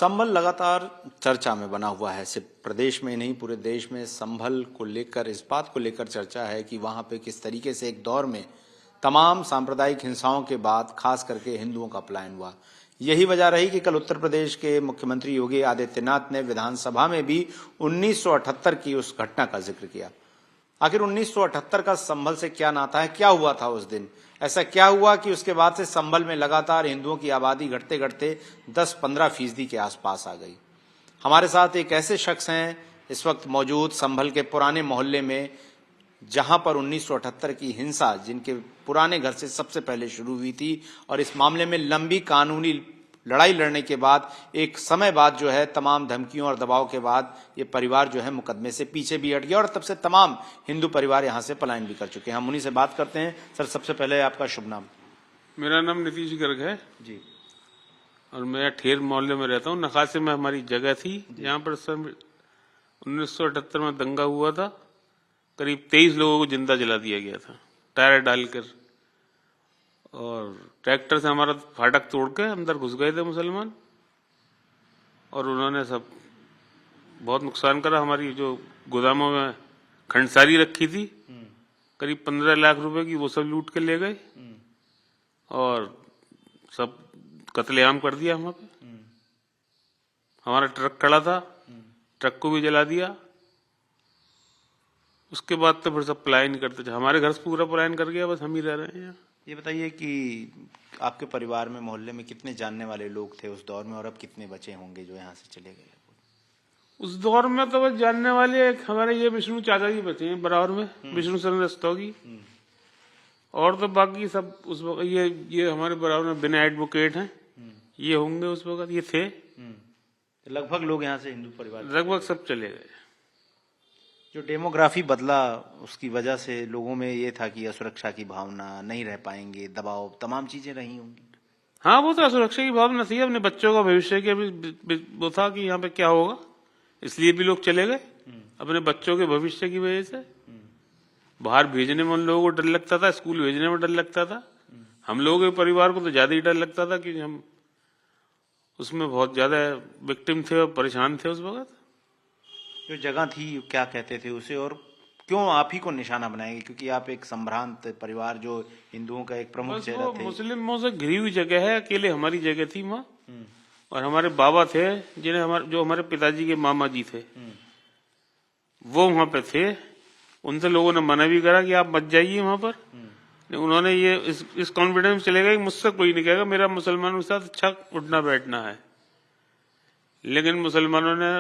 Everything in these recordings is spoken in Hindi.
संभल लगातार चर्चा में बना हुआ है। सिर्फ प्रदेश में नहीं, पूरे देश में संभल को लेकर, इस बात को लेकर चर्चा है कि वहां पे किस तरीके से एक दौर में तमाम सांप्रदायिक हिंसाओं के बाद खास करके हिंदुओं का पलायन हुआ। यही वजह रही कि कल उत्तर प्रदेश के मुख्यमंत्री योगी आदित्यनाथ ने विधानसभा में भी 1978 की उस घटना का जिक्र किया। आखिर 1978 का संभल से क्या नाता है, क्या हुआ था उस दिन? ऐसा क्या हुआ कि उसके बाद से संभल में लगातार हिंदुओं की आबादी घटते घटते 10-15% के आसपास आ गई। हमारे साथ एक ऐसे शख्स हैं इस वक्त मौजूद संभल के पुराने मोहल्ले में, जहां पर 1978 की हिंसा जिनके पुराने घर से सबसे पहले शुरू हुई थी और इस मामले में लंबी कानूनी लड़ाई लड़ने के बाद एक समय बाद जो है तमाम धमकियों और दबाव के बाद ये परिवार जो है मुकदमे से पीछे भी हट गया और तब से तमाम हिंदू परिवार यहाँ से पलायन भी कर चुके हैं। हम उन्हीं से बात करते हैं। सर, सबसे पहले आपका शुभ नाम? मेरा नाम नीतीश गर्ग है जी, और मैं ठेर मोहल्ले में रहता हूँ। नखासे में हमारी जगह थी जहाँ पर सन 1978 में दंगा हुआ था। करीब 23 लोगों को जिंदा जला दिया गया था टायर डालकर, और ट्रैक्टर से हमारा फाटक तोड़ के अंदर घुस गए थे मुसलमान, और उन्होंने सब बहुत नुकसान करा। हमारी जो गोदामों में खंडसारी रखी थी करीब 15 लाख रुपए की, वो सब लूट के ले गए और सब कत्लेआम कर दिया वहां पे। हमारा ट्रक खड़ा था, ट्रक को भी जला दिया। उसके बाद तो फिर सब पलायन करते थे। हमारे घर से पूरा पलायन कर गया, बस हम ही रह रहे हैं यहाँ। ये बताइए कि आपके परिवार में, मोहल्ले में कितने जानने वाले लोग थे उस दौर में, और अब कितने बचे होंगे जो यहाँ से चले गए? उस दौर में तो बस जानने वाले एक हमारे ये विष्णु चाचा जी बचे हैं बराबर में, विष्णु चंद्र रस्तोगी, और तो बाकी सब उस वक्त ये हमारे बराबर में बिना एडवोकेट हैं, ये होंगे उस वक्त, ये थे। लगभग लोग यहाँ से हिंदू परिवार लगभग सब चले गए। जो डेमोग्राफी बदला उसकी वजह से लोगों में ये था कि असुरक्षा की भावना, नहीं रह पाएंगे, दबाव, तमाम चीजें रही होंगी। हाँ, वो तो असुरक्षा की भावना थी, अपने बच्चों का भविष्य के भी वो था कि यहाँ पे क्या होगा, इसलिए भी लोग चले गए अपने बच्चों के भविष्य की वजह से। बाहर भेजने में उन लोगों को डर लगता था, स्कूल भेजने में डर लगता था। हम लोगों के परिवार को तो ज्यादा ही डर लगता था क्योंकि हम उसमें बहुत ज्यादा विक्टिम थे और परेशान थे उस वक्त। जो जगह थी क्या कहते थे उसे, और क्यों आप ही को निशाना बनाएंगे? क्योंकि आप एक संभ्रांत परिवार, जो हिंदुओं का एक प्रमुख चेहरा थे। मुस्लिमों से घिरी हुई जगह है, अकेले हमारी जगह थी वहाँ, और हमारे बाबा थे जिन्हें जो हमारे पिताजी के मामा जी थे, वो वहां पे थे। उनसे लोगों ने मना भी करा कि आप मत जाइए वहां पर। उन्होंने ये इस कॉन्फिडेंस में चले गए कि मुझसे कोई नहीं कहेगा, मेरा मुसलमानों के साथ अच्छा उठना बैठना है। लेकिन मुसलमानों ने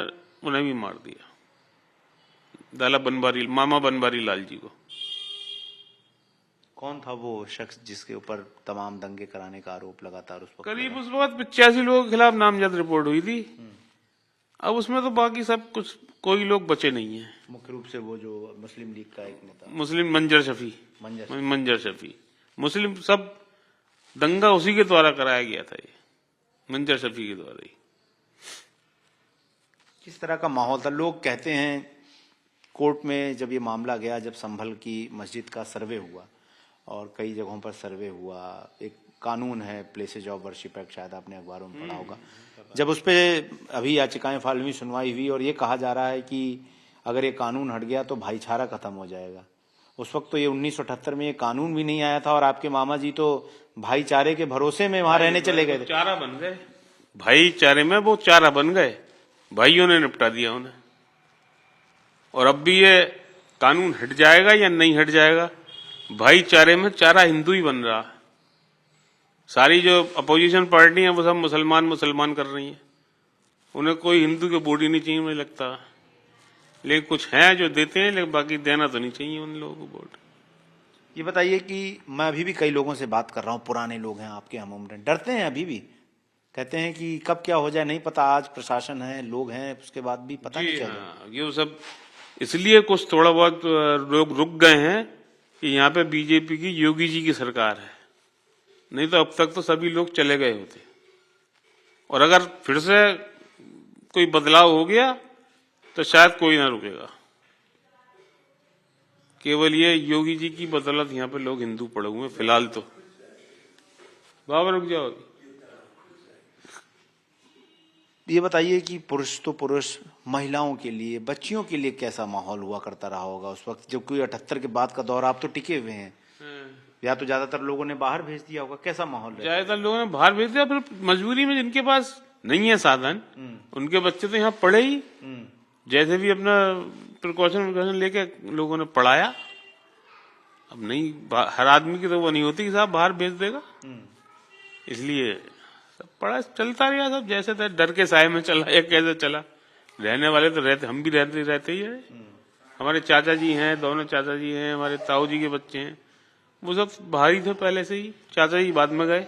उन्हें भी मार दिया, मामा बनवारी लाल जी को। कौन था वो शख्स जिसके ऊपर तमाम दंगे कराने का आरोप लगातार उस वक्त? करीब उस वक्त 85 लोगों के खिलाफ नामजद रिपोर्ट हुई थी। अब उसमें तो बाकी सब कुछ कोई लोग बचे नहीं है। मुख्य रूप से वो जो मुस्लिम लीग का एक नेता, मुस्लिम मंजर शफी, मुस्लिम सब दंगा उसी के द्वारा कराया गया था, ये मंजर शफी के द्वारा ही। किस तरह का माहौल था? लोग कहते हैं कोर्ट में जब ये मामला गया, जब संभल की मस्जिद का सर्वे हुआ और कई जगहों पर सर्वे हुआ, एक कानून है प्लेसेज ऑफ वर्शिप एक्ट, शायद आपने अखबारों में पढ़ा होगा। जब उस पर अभी याचिकाएं फाइल हुई, सुनवाई हुई, और ये कहा जा रहा है कि अगर ये कानून हट गया तो भाईचारा खत्म हो जाएगा। उस वक्त तो ये 1978 में ये कानून भी नहीं आया था और आपके मामा जी तो भाईचारे के भरोसे में वहां रहने चले गए थे। चारा बन गए भाईचारे में, वो चारा बन गए, भाइयों ने निपटा दिया उन्हें। और अब भी ये कानून हट जाएगा या नहीं हट जाएगा, भाईचारे में चारा हिंदू ही बन रहा है। सारी जो अपोजिशन पार्टी है वो सब मुसलमान कर रही है, उन्हें कोई हिंदू के वोट ही नहीं चाहिए मुझे लगता। लेकिन कुछ हैं जो देते हैं, लेकिन बाकी देना तो नहीं चाहिए उन लोगों को वोट। ये बताइए कि मैं अभी भी कई लोगों से बात कर रहा हूँ, पुराने लोग हैं आपके हम उम्र, डरते हैं अभी भी, कहते हैं कि कब क्या हो जाए नहीं पता। आज प्रशासन है, लोग हैं, उसके बाद भी पता नहीं क्या। ये सब इसलिए कुछ थोड़ा बहुत लोग रुक गए हैं कि यहाँ पे बीजेपी की, योगी जी की सरकार है, नहीं तो अब तक तो सभी लोग चले गए होते। और अगर फिर से कोई बदलाव हो गया तो शायद कोई ना रुकेगा। केवल ये योगी जी की बदौलत यहाँ पे लोग हिंदू पड़े हुए हैं फिलहाल तो। बाबा रुक जाओ। ये बताइए कि पुरुष तो पुरुष, महिलाओं के लिए, बच्चियों के लिए कैसा माहौल हुआ करता रहा होगा उस वक्त, जब कोई 78 के बाद का दौर, आप तो टिके हुए हैं, या तो ज्यादातर लोगों ने बाहर भेज दिया होगा, कैसा माहौल रहता है? ज्यादातर लोगों ने बाहर भेज दिया, फिर मजबूरी में जिनके पास नहीं है साधन, उनके बच्चे तो यहाँ पढ़े ही, जैसे भी अपना प्रिकॉशन लेके लोगों ने पढ़ाया। अब नहीं, हर आदमी की तो वो नहीं होती कि साहब बाहर भेज देगा, इसलिए सब पढ़ा चलता रहा, सब जैसे थे, डर के साए में चला या कैसे चला, रहने वाले तो रहते, हम भी रहते ही है। हमारे चाचा जी हैं, दोनों चाचा जी हैं, हमारे ताऊ जी के बच्चे हैं, वो सब बाहर ही थे पहले से ही, चाचा जी बाद में गए।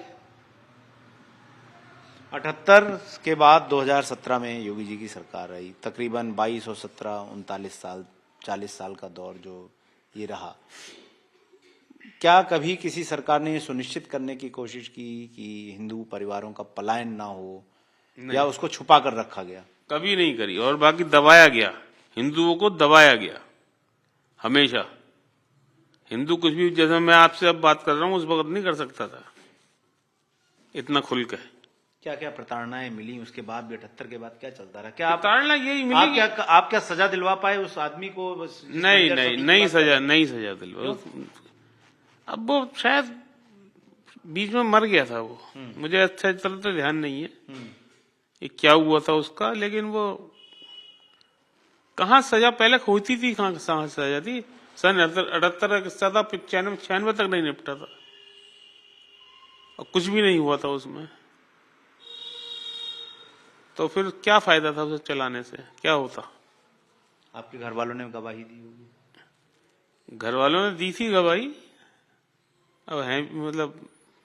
78 के बाद 2017 में योगी जी की सरकार रही, तकरीबन 22 और 17, 39 साल, 40 साल का दौर जो ये रहा। क्या कभी किसी सरकार ने ये सुनिश्चित करने की कोशिश की कि हिंदू परिवारों का पलायन ना हो, या उसको छुपा कर रखा गया? कभी नहीं करी, और बाकी दबाया गया, हिंदुओं को दबाया गया हमेशा। हिंदू कुछ भी, जैसे मैं आपसे अब बात कर रहा हूँ, उस वक्त नहीं कर सकता था इतना खुल के। क्या क्या प्रताड़नाएं मिली उसके बाद भी? 78 के बाद क्या चलता रहा? क्या प्रताड़ना यही मिली? आप क्या सजा दिलवा पाए उस आदमी को? नहीं सजा दिलवा। अब वो शायद बीच में मर गया था वो, मुझे अच्छा तरह तो ध्यान नहीं है ये क्या हुआ था उसका, लेकिन वो कहाँ सजा पहले होती थी, कहाँ सजा थी? सन 78 96 तक नहीं निपटा था, और कुछ भी नहीं हुआ था उसमें, तो फिर क्या फायदा था उसे चलाने से, क्या होता? आपके घर वालों ने गवाही दी होगी? घर वालों ने दी थी गवाही, अब है मतलब,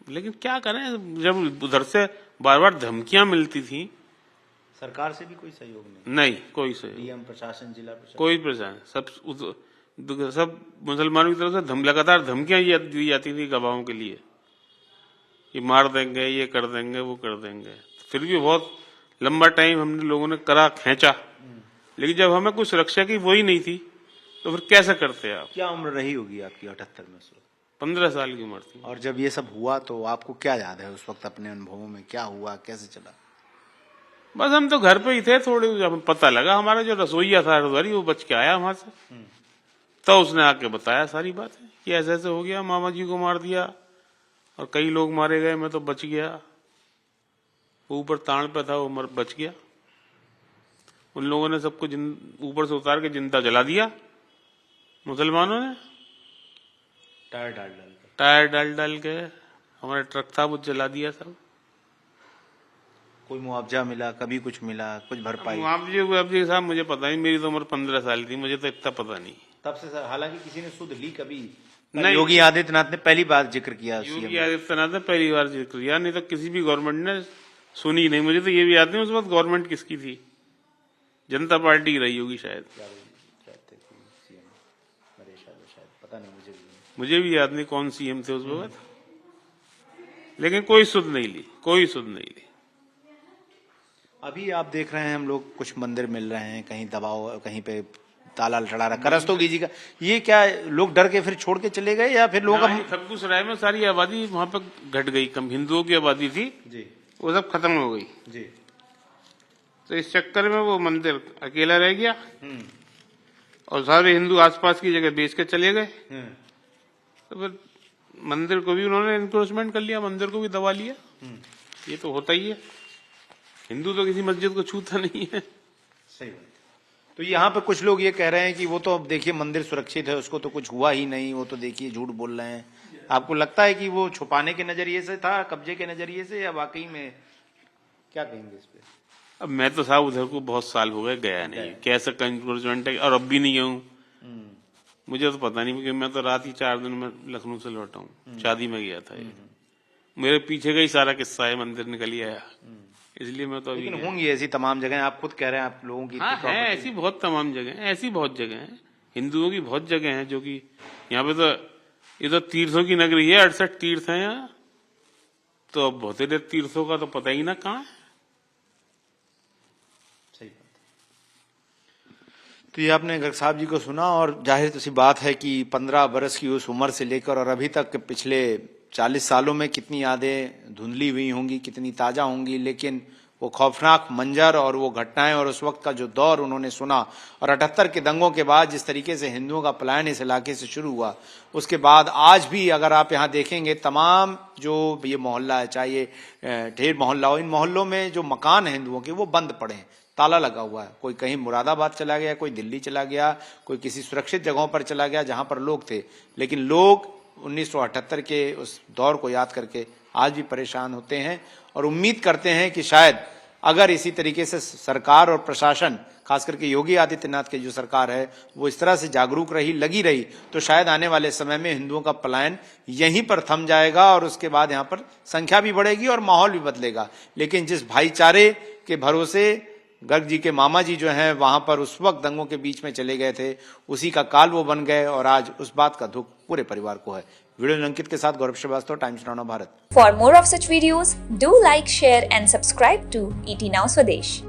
लेकिन क्या करें, जब उधर से बार बार धमकियां मिलती थी। सरकार से भी कोई सहयोग नहीं कोई सहयोग, डीएम प्रशासन, जिला प्रशासन, कोई प्रशासन, सब मुसलमानों की तरफ से लगातार धमकियां दी जाती थी गवाहों के लिए, ये मार देंगे, ये कर देंगे, वो कर देंगे। फिर भी बहुत लंबा टाइम हमने लोगों ने करा, खींचा, लेकिन जब हमें कुछ सुरक्षा की वो ही नहीं थी, तो फिर कैसे करते आप? क्या उम्र रही होगी आपकी 78 में? 15 साल की उम्र थी। और जब ये सब हुआ तो आपको क्या याद है उस वक्त, अपने अनुभवों में क्या हुआ, कैसे चला? बस हम तो घर पे ही थे, थोड़ी जब पता लगा, हमारा जो रसोईया था हरद्वारी, वो बच के आया वहां से, तो उसने आके बताया सारी बातें कि ऐसे ऐसे हो गया, मामा जी को मार दिया और कई लोग मारे गए, मैं तो बच गया, ऊपर ताड़ पे था, वो बच गया। उन लोगों ने सबको ऊपर से उतार के जिंदा जला दिया, मुसलमानों ने टायर डाल डाल के, हमारा ट्रक था वो जला दिया सब। कोई मुआवजा मिला, कभी कुछ मिला, कुछ भरपाई? मुआवजे साहब मुझे पता नहीं, मेरी तो उम्र 15 साल थी, मुझे तो इतना पता नहीं तब से। हालांकि किसी ने सुध ली कभी नहीं, योगी आदित्यनाथ ने पहली बार जिक्र किया, योगी आदित्यनाथ ने पहली बार जिक्र किया, नहीं तो किसी भी गवर्नमेंट ने सुनी नहीं। मुझे तो ये भी याद नहीं उस वक्त गवर्नमेंट किसकी थी, जनता पार्टी की रही होगी शायद, पता नहीं, मुझे भी याद नहीं कौन सीएम थे उस वक्त, लेकिन कोई सुध नहीं ली, कोई सुध नहीं ली। अभी आप देख रहे हैं, हम लोग कुछ मंदिर मिल रहे हैं, कहीं दबाव, कहीं पे ताला चढ़ा रखा रस्तोगी जी का, ये क्या लोग डर के फिर छोड़ के चले गए, या फिर लोगों का? खरगोशराय में सारी आबादी वहां पर घट गई, कम हिंदुओं की आबादी थी जी, वो सब खत्म हो गई जी, तो इस चक्कर में वो मंदिर अकेला रह गया, और सारे हिंदू आसपास की जगह बेच के चले गए, तो फिर मंदिर को भी उन्होंने एनक्रोचमेंट कर लिया, मंदिर को भी दबा लिया। ये तो होता ही है, हिंदू तो किसी मस्जिद को छूता नहीं है। सही बात। तो यहाँ पे कुछ लोग ये कह रहे हैं कि वो तो अब देखिए मंदिर सुरक्षित है, उसको तो कुछ हुआ ही नहीं, वो तो देखिए झूठ बोल रहे हैं। आपको लगता है कि वो छुपाने के नजरिए से था, कब्जे के नजरिए से, या वाकई में? क्या कहेंगे इस पे? अब मैं तो साहब उधर को बहुत साल हो गए, गया नहीं, कैसा एनक्रोचमेंट है, और अब भी नहीं गया, मुझे तो पता नहीं, क्योंकि मैं तो रात ही 4 दिन में लखनऊ से लौटा हूँ, शादी में गया था। मेरे पीछे का ही सारा किस्सा है, मंदिर निकल ही आया, इसलिए मैं तो। लेकिन होंगी ऐसी तमाम जगह, आप खुद कह रहे हैं, आप लोगों की? हाँ है, ऐसी बहुत तमाम जगह, ऐसी बहुत जगह है, हिंदुओं की बहुत जगह है, जो कि यहाँ पे तो, ये तो तीर्थों की नगरी है, 68 तीर्थ है यहाँ, तो अब बहुत देर तीर्थों का तो पता ही ना कहाँ है। सही बात। तो ये आपने गर्ग साहब जी को सुना, और जाहिर सी बात है कि 15 बरस की उस उम्र से लेकर और अभी तक के पिछले 40 सालों में कितनी यादें धुंधली हुई होंगी, कितनी ताजा होंगी, लेकिन वो खौफनाक मंजर और वो घटनाएं और उस वक्त का जो दौर उन्होंने सुना, और 78 के दंगों के बाद जिस तरीके से हिंदुओं का पलायन इस इलाके से शुरू हुआ, उसके बाद आज भी अगर आप यहाँ देखेंगे तमाम जो ये मोहल्ला है, चाहे ये ढेर मोहल्ला हो, इन मोहल्लों में जो मकान हैं हिंदुओं के वो बंद पड़े हैं, ताला लगा हुआ है। कोई कहीं मुरादाबाद चला गया, कोई दिल्ली चला गया, कोई किसी सुरक्षित जगहों पर चला गया जहां पर लोग थे, लेकिन लोग 1978 के उस दौर को याद करके आज भी परेशान होते हैं और उम्मीद करते हैं कि शायद अगर इसी तरीके से सरकार और प्रशासन, खास करके योगी आदित्यनाथ की जो सरकार है, वो इस तरह से जागरूक रही, लगी रही, तो शायद आने वाले समय में हिंदुओं का पलायन यहीं पर थम जाएगा और उसके बाद यहाँ पर संख्या भी बढ़ेगी और माहौल भी बदलेगा। लेकिन जिस भाईचारे के भरोसे गर्ग जी के मामा जी जो हैं वहां पर उस वक्त दंगों के बीच में चले गए थे, उसी का काल वो बन गए और आज उस बात का दुख पूरे परिवार को है। वीडियो अंकित के साथ Gaurav Shrivastava, Times Now Bharat. For more of such videos, do like, share and subscribe to ET Now Swadesh.